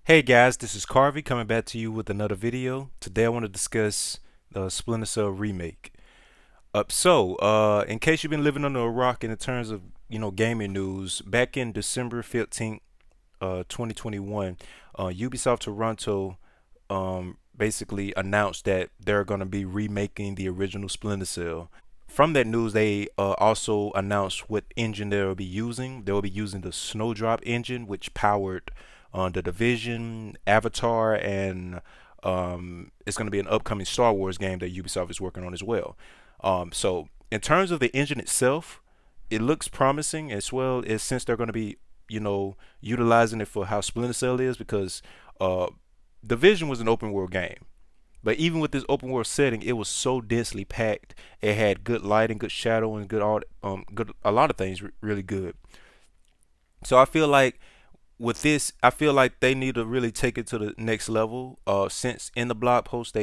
Hey guys, this is Carvey coming back to you with another video. Today I want to discuss the Splinter Cell remake. In case you've been living under a rock in terms of gaming news, back in December 15th, 2021, Ubisoft Toronto basically announced that they're going to be remaking the original Splinter Cell. From that news, they also announced what engine they'll be using. They'll be using the Snowdrop engine, which powered The Division, Avatar, and it's going to be an upcoming Star Wars game that Ubisoft is working on as well. In terms of the engine itself, it looks promising as well as since they're going to be, utilizing it for how Splinter Cell is because uh, Division was an open world game. But even with this open world setting, it was so densely packed. It had good lighting, good shadow, and good art, good a lot of things really good. So I feel like with this, I feel like they need to really take it to the next level. Since in the blog post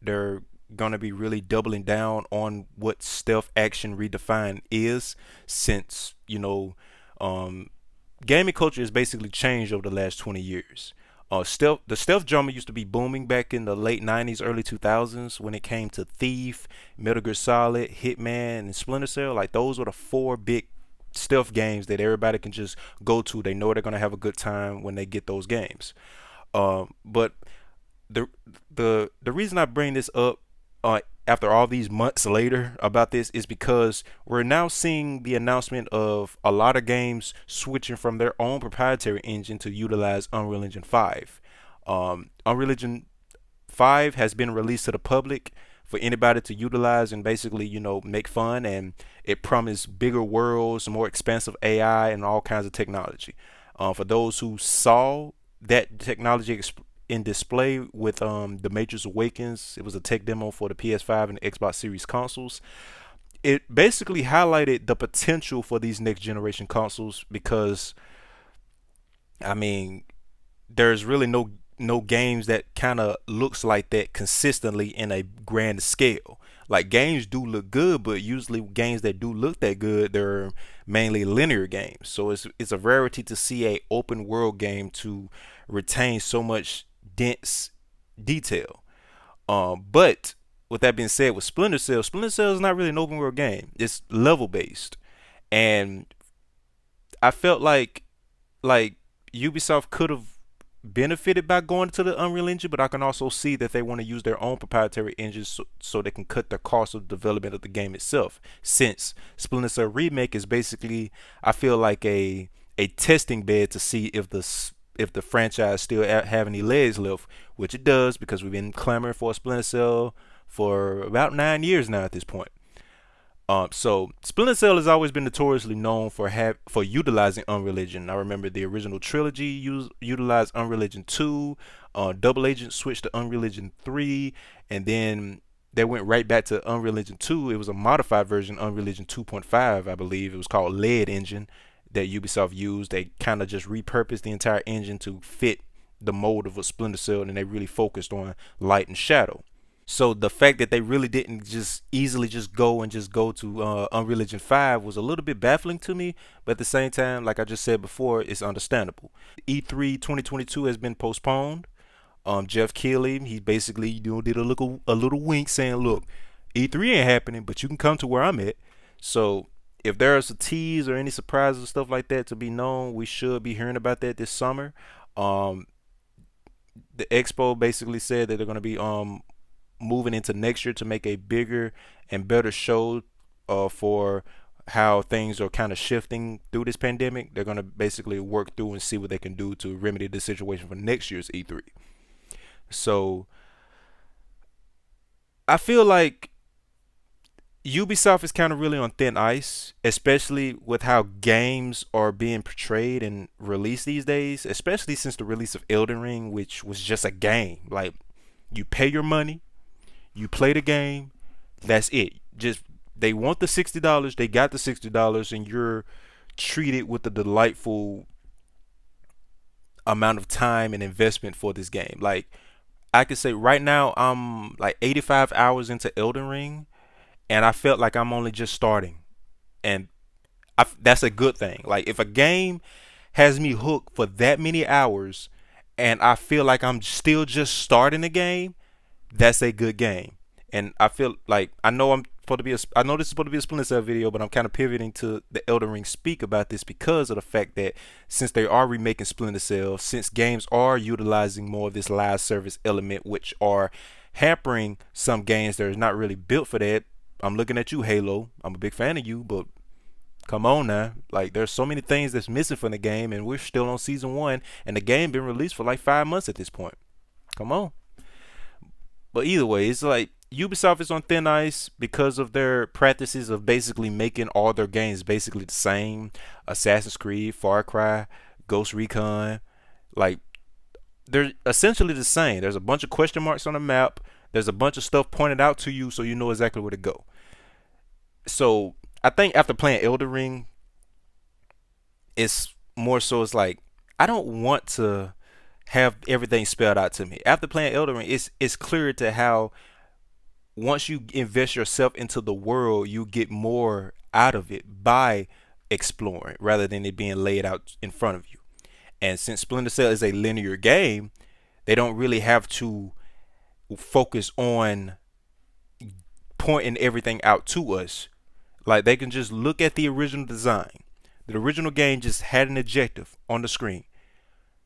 they're gonna be really doubling down on what stealth action redefined is, since um, gaming culture has basically changed over the last 20 years. The stealth genre used to be booming back in the late 90s, early 2000s when it came to Thief, Metal Gear Solid, Hitman, and Splinter Cell. Like those were the four big stealth games that everybody can just go to. They know they're gonna have a good time when they get those games. But the the reason I bring this up after all these months later about this is because we're now seeing the announcement of a lot of games switching from their own proprietary engine to utilize Unreal Engine 5. Unreal Engine 5 has been released to the public for anybody to utilize and basically, make fun, and it promised bigger worlds, more expansive AI, and all kinds of technology. For those who saw that technology in display with The Matrix Awakens, it was a tech demo for the PS5 and the Xbox Series consoles. It basically highlighted the potential for these next generation consoles because, I mean, there's really no games that kind of looks like that consistently in a grand scale. Like games do look good, but usually games that do look that good, they're mainly linear games. So it's a rarity to see a open world game to retain so much dense detail. But with that being said, with Splinter Cell is not really an open world game. It's level based, and I felt like Ubisoft could have benefited by going to the Unreal Engine, but I can also see that they want to use their own proprietary engines so they can cut the cost of development of the game itself. Since Splinter Cell Remake is basically, I feel like a testing bed to see if the franchise still have any legs left, which it does because we've been clamoring for a Splinter Cell for about 9 years now at this point. So Splinter Cell has always been notoriously known for utilizing Unreal Engine. I remember the original trilogy utilized Unreal Engine 2. Double Agent switched to Unreal Engine 3, and then they went right back to Unreal Engine 2. It was a modified version, Unreal Engine 2.5, I believe. It was called Lead Engine that Ubisoft used. They kind of just repurposed the entire engine to fit the mold of a Splinter Cell, and they really focused on light and shadow. So the fact that they really didn't just easily just go to Unreal Engine 5 was a little bit baffling to me, but at the same time, like I just said before, it's understandable. E3 2022 has been postponed. Jeff Keighley, he basically did a little wink saying, "Look, E3 ain't happening, but you can come to where I'm at." So if there's a tease or any surprises or stuff like that to be known, we should be hearing about that this summer. Um, the expo basically said that they're going to be moving into next year to make a bigger and better show for how things are kind of shifting through this pandemic. They're going to basically work through and see what they can do to remedy the situation for next year's E3. So I feel like Ubisoft is kind of really on thin ice, especially with how games are being portrayed and released these days, especially since the release of Elden Ring, which was just a game. Like, you pay your money, you play the game, that's it. Just they want the $60, they got the $60, and you're treated with a delightful amount of time and investment for this game. Like I could say right now I'm like 85 hours into Elden Ring, and I felt like I'm only just starting, and that's a good thing. Like if a game has me hooked for that many hours, and I feel like I'm still just starting the game, that's a good game. And I feel like I know I'm supposed to be I know this is supposed to be a Splinter Cell video, but I'm kind of pivoting to the Elden Ring speak about this because of the fact that since they are remaking Splinter Cell, since games are utilizing more of this live service element, which are hampering some games that are not really built for that. I'm looking at you, Halo. I'm a big fan of you, but come on now. Like there's so many things that's missing from the game, and we're still on season one, and the game been released for like 5 months at this point. Come on. But either way, it's like Ubisoft is on thin ice because of their practices of basically making all their games basically the same. Assassin's Creed, Far Cry, Ghost Recon, like they're essentially the same. There's a bunch of question marks on the map. There's a bunch of stuff pointed out to you so you know exactly where to go. So I think after playing Elder Ring, it's more so it's like I don't want to have everything spelled out to me. After playing Elden Ring, it's clear to how once you invest yourself into the world, you get more out of it by exploring rather than it being laid out in front of you. And since Splinter Cell is a linear game, they don't really have to focus on pointing everything out to us. Like they can just look at the original design. The original game just had an objective on the screen.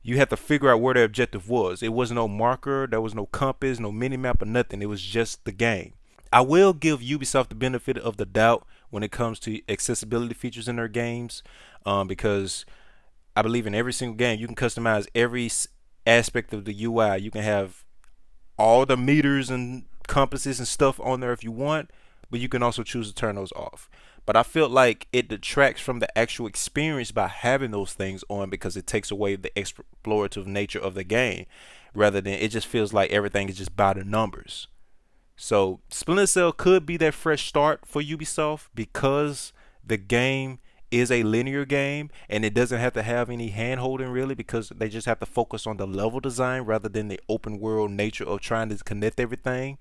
You had to figure out where the objective was. It was no marker, there was no compass, no mini map or nothing. It was just the game. I will give Ubisoft the benefit of the doubt when it comes to accessibility features in their games, because I believe in every single game you can customize every aspect of the UI. You can have all the meters and compasses and stuff on there if you want, but you can also choose to turn those off. But I feel like it detracts from the actual experience by having those things on because it takes away the explorative nature of the game rather than it just feels like everything is just by the numbers. So Splinter Cell could be that fresh start for Ubisoft because the game is a linear game and it doesn't have to have any hand holding really because they just have to focus on the level design rather than the open world nature of trying to connect everything.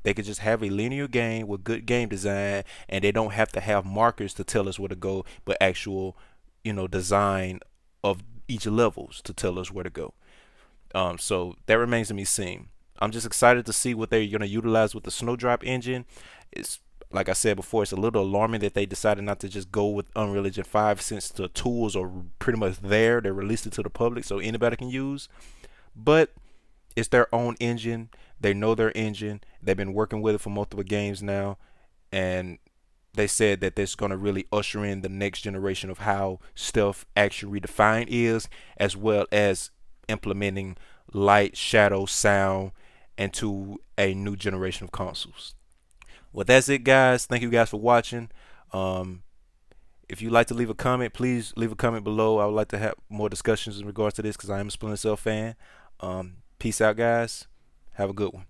They could just have a linear game with good game design, and they don't have to have markers to tell us where to go, but actual, design of each levels to tell us where to go. So that remains to be seen. I'm just excited to see what they're going to utilize with the Snowdrop engine. It's like I said before, it's a little alarming that they decided not to just go with Unreal Engine 5 since the tools are pretty much there. They released it to the public so anybody can use. But it's their own engine. They know their engine. They've been working with it for multiple games now. And they said that that's going to really usher in the next generation of how stealth action redefined is, as well as implementing light, shadow, sound into a new generation of consoles. Well, that's it, guys. Thank you guys for watching. If you'd like to leave a comment, please leave a comment below. I would like to have more discussions in regards to this because I am a Splinter Cell fan. Peace out, guys. Have a good one.